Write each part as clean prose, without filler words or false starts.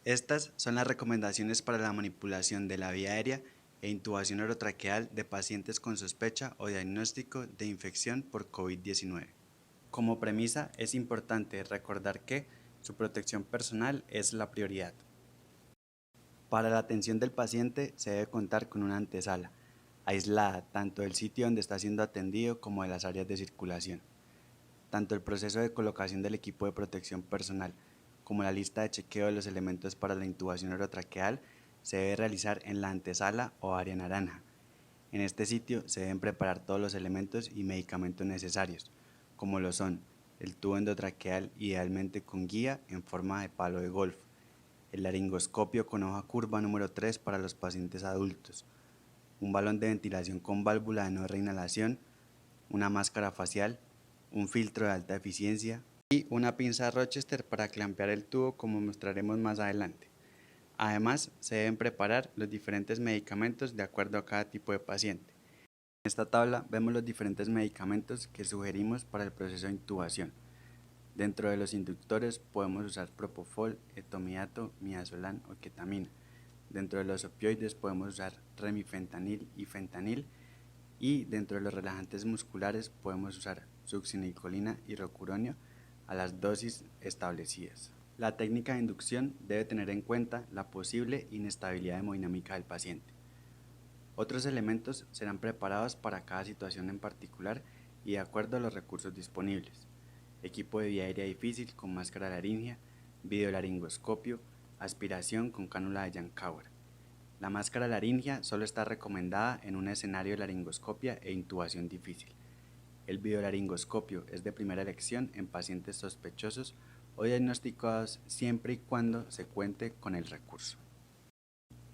Estas son las recomendaciones para la manipulación de la vía aérea e intubación orotraqueal de pacientes con sospecha o diagnóstico de infección por COVID-19. Como premisa, es importante recordar que su protección personal es la prioridad. Para la atención del paciente se debe contar con una antesala, aislada tanto del sitio donde está siendo atendido como de las áreas de circulación. Tanto el proceso de colocación del equipo de protección personal como la lista de chequeo de los elementos para la intubación orotraqueal se debe realizar en la antesala o área naranja. En este sitio se deben preparar todos los elementos y medicamentos necesarios, como lo son el tubo endotraqueal idealmente con guía en forma de palo de golf, el laringoscopio con hoja curva número 3 para los pacientes adultos, un balón de ventilación con válvula de no reinhalación, una máscara facial, un filtro de alta eficiencia y una pinza Rochester para clampear el tubo, como mostraremos más adelante. Además, se deben preparar los diferentes medicamentos de acuerdo a cada tipo de paciente. En esta tabla vemos los diferentes medicamentos que sugerimos para el proceso de intubación. Dentro de los inductores podemos usar propofol, etomidato, midazolam o ketamina. Dentro de los opioides podemos usar remifentanil y fentanil. Y dentro de los relajantes musculares podemos usar succinilcolina y rocuronio a las dosis establecidas. La técnica de inducción debe tener en cuenta la posible inestabilidad hemodinámica del paciente. Otros elementos serán preparados para cada situación en particular y de acuerdo a los recursos disponibles. Equipo de vía aérea difícil con máscara laringea, videolaringoscopio, aspiración con cánula de Yankauer. La máscara laringea solo está recomendada en un escenario de laringoscopia e intubación difícil. El videolaringoscopio es de primera elección en pacientes sospechosos o diagnosticados siempre y cuando se cuente con el recurso.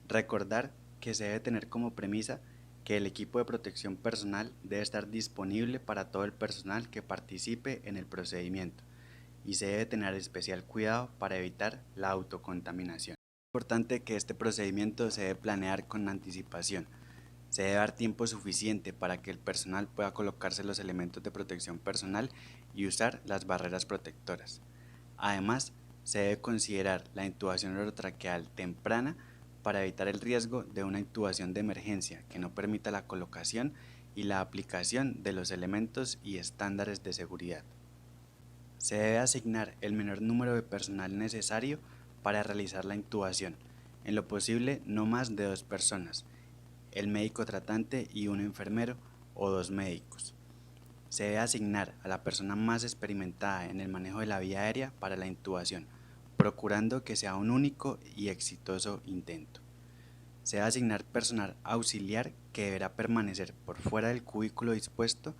Recordar que se debe tener como premisa que el equipo de protección personal debe estar disponible para todo el personal que participe en el procedimiento y se debe tener especial cuidado para evitar la autocontaminación. Es importante que este procedimiento se debe planear con anticipación. Se debe dar tiempo suficiente para que el personal pueda colocarse los elementos de protección personal y usar las barreras protectoras. Además, se debe considerar la intubación orotraqueal temprana para evitar el riesgo de una intubación de emergencia que no permita la colocación y la aplicación de los elementos y estándares de seguridad. Se debe asignar el menor número de personal necesario para realizar la intubación, en lo posible no más de 2 personas, el médico tratante y un enfermero o 2 médicos. Se debe asignar a la persona más experimentada en el manejo de la vía aérea para la intubación, procurando que sea un único y exitoso intento. Se debe asignar personal auxiliar que deberá permanecer por fuera del cubículo dispuesto,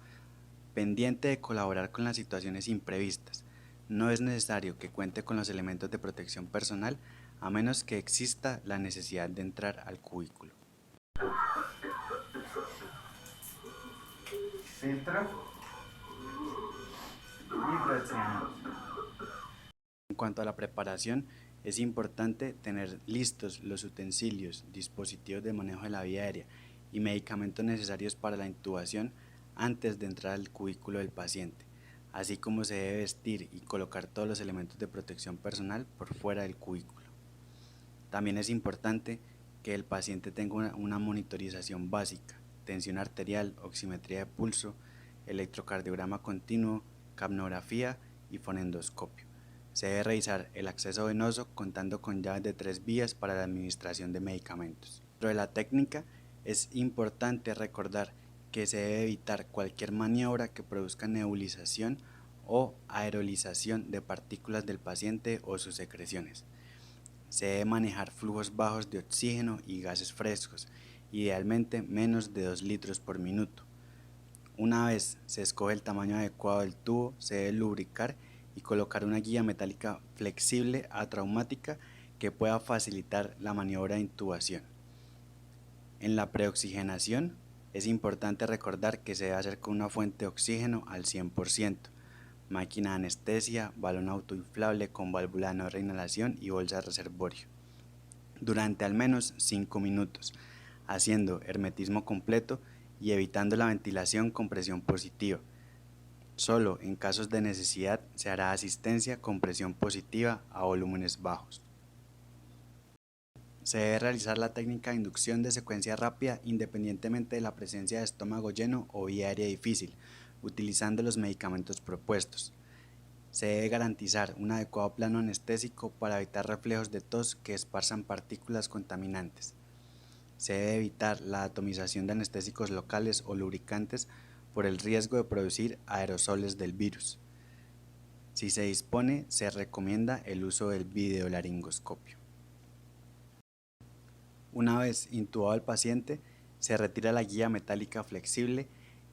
pendiente de colaborar con las situaciones imprevistas. No es necesario que cuente con los elementos de protección personal a menos que exista la necesidad de entrar al cubículo. Filtro y presionamos. En cuanto a la preparación, es importante tener listos los utensilios, dispositivos de manejo de la vía aérea y medicamentos necesarios para la intubación antes de entrar al cubículo del paciente, así como se debe vestir y colocar todos los elementos de protección personal por fuera del cubículo. También es importante que el paciente tenga una monitorización básica, tensión arterial, oximetría de pulso, electrocardiograma continuo, capnografía y fonendoscopio. Se debe revisar el acceso venoso contando con llaves de 3 vías para la administración de medicamentos. Dentro de la técnica es importante recordar que se debe evitar cualquier maniobra que produzca nebulización o aerolización de partículas del paciente o sus secreciones. Se debe manejar flujos bajos de oxígeno y gases frescos, idealmente menos de 2 litros por minuto. Una vez se escoge el tamaño adecuado del tubo, se debe lubricar y colocar una guía metálica flexible atraumática que pueda facilitar la maniobra de intubación. En la preoxigenación es importante recordar que se debe hacer con una fuente de oxígeno al 100%, máquina de anestesia, balón autoinflable con válvula de no reinhalación y bolsa de reservorio, durante al menos 5 minutos, haciendo hermetismo completo y evitando la ventilación con presión positiva. Solo en casos de necesidad se hará asistencia con presión positiva a volúmenes bajos. Se debe realizar la técnica de inducción de secuencia rápida independientemente de la presencia de estómago lleno o vía aérea difícil, utilizando los medicamentos propuestos. Se debe garantizar un adecuado plano anestésico para evitar reflejos de tos que esparzan partículas contaminantes. Se debe evitar la atomización de anestésicos locales o lubricantes por el riesgo de producir aerosoles del virus. Si se dispone, se recomienda el uso del videolaringoscopio. Una vez intubado el paciente, se retira la guía metálica flexible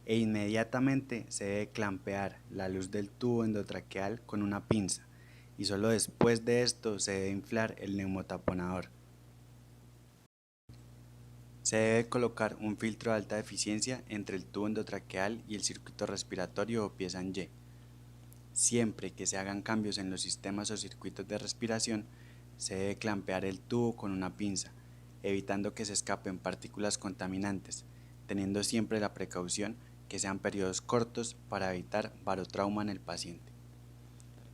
e inmediatamente se debe clampear la luz del tubo endotraqueal con una pinza y solo después de esto se debe inflar el neumotaponador. Se debe colocar un filtro de alta eficiencia entre el tubo endotraqueal y el circuito respiratorio o pieza en Y. Siempre que se hagan cambios en los sistemas o circuitos de respiración, se debe clampear el tubo con una pinza, evitando que se escapen partículas contaminantes, teniendo siempre la precaución que sean periodos cortos para evitar barotrauma en el paciente.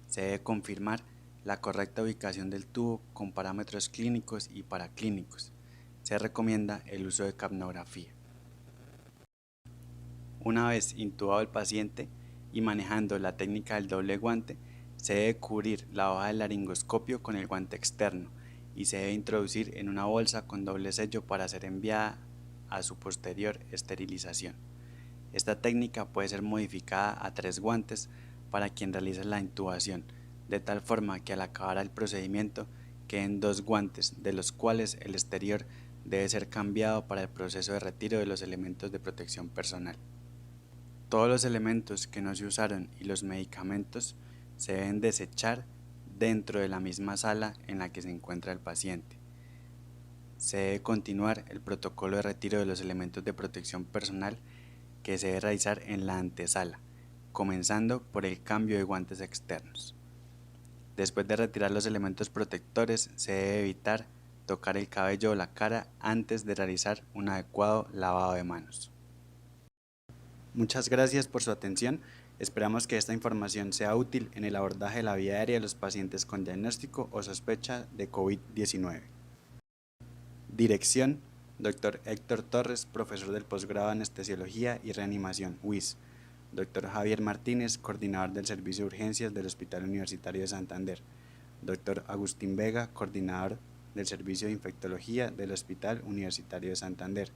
Se debe confirmar la correcta ubicación del tubo con parámetros clínicos y paraclínicos. Se recomienda el uso de capnografía. Una vez intubado el paciente y manejando la técnica del doble guante, se debe cubrir la hoja del laringoscopio con el guante externo y se debe introducir en una bolsa con doble sello para ser enviada a su posterior esterilización. Esta técnica puede ser modificada a 3 guantes para quien realiza la intubación, de tal forma que al acabar el procedimiento queden 2 guantes, de los cuales el exterior debe ser cambiado para el proceso de retiro de los elementos de protección personal. Todos los elementos que no se usaron y los medicamentos se deben desechar dentro de la misma sala en la que se encuentra el paciente. Se debe continuar el protocolo de retiro de los elementos de protección personal que se debe realizar en la antesala, comenzando por el cambio de guantes externos. Después de retirar los elementos protectores, se debe evitar tocar el cabello o la cara antes de realizar un adecuado lavado de manos. Muchas gracias por su atención. Esperamos que esta información sea útil en el abordaje de la vía aérea de los pacientes con diagnóstico o sospecha de COVID-19. Dirección: Dr. Héctor Torres, profesor del posgrado en Anestesiología y Reanimación, UIS. Dr. Javier Martínez, coordinador del Servicio de Urgencias del Hospital Universitario de Santander. Dr. Agustín Vega, coordinador del Servicio de Infectología del Hospital Universitario de Santander.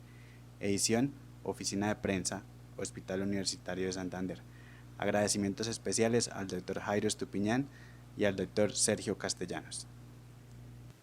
Edición: Oficina de Prensa, Hospital Universitario de Santander. Agradecimientos especiales al Dr. Jairo Estupiñán y al Dr. Sergio Castellanos.